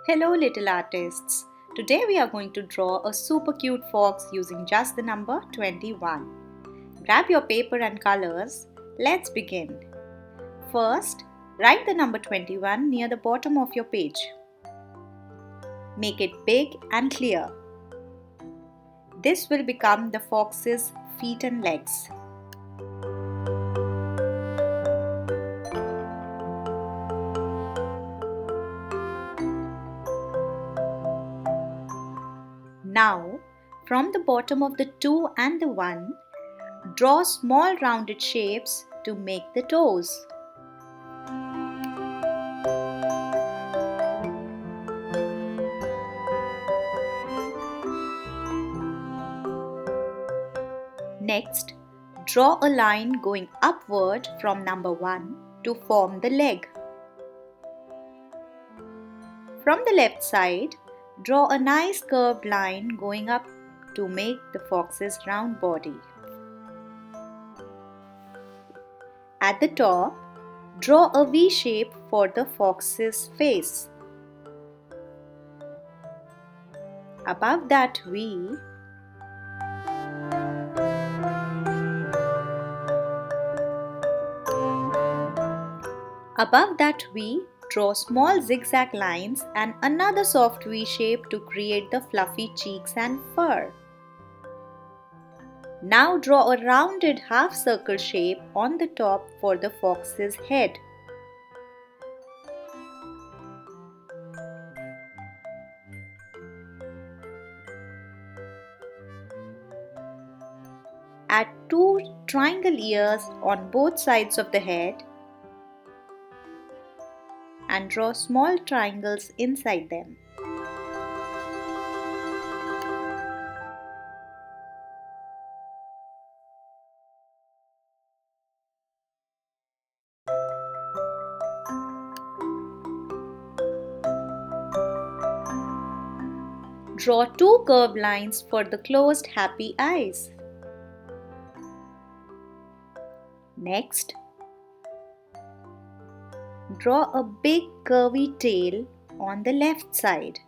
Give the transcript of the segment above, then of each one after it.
Hello little artists. Today we are going to draw a super cute fox using just the number 21. Grab your paper and colors. Let's begin. First, write the number 21 near the bottom of your page. Make it big and clear. This will become the fox's feet and legs. Now, from the bottom of the 2 and the 1, draw small rounded shapes to make the toes. Next, draw a line going upward from number 1 to form the leg. From the left side, draw a nice curved line going up to make the fox's round body. At the top, draw a V shape for the fox's face. Above that V, draw small zigzag lines and another soft V shape to create the fluffy cheeks and fur. Now draw a rounded half circle shape on the top for the fox's head. Add 2 triangle ears on both sides of the head and draw small triangles inside them. Draw 2 curved lines for the closed happy eyes. Next, draw a big curvy tail on the left side.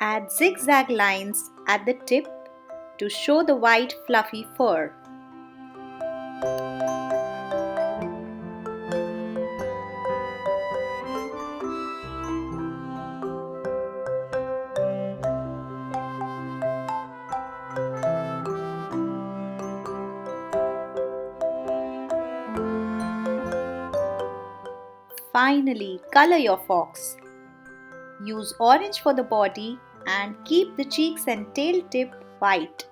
Add zigzag lines at the tip to show the white fluffy fur. Finally, color your fox. Use orange for the body and keep the cheeks and tail tip white.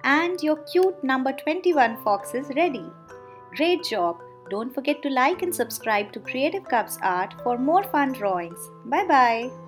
And your cute number 21 fox is ready. Great job! Don't forget to like and subscribe to Creative Cubs Art for more fun drawings. Bye bye!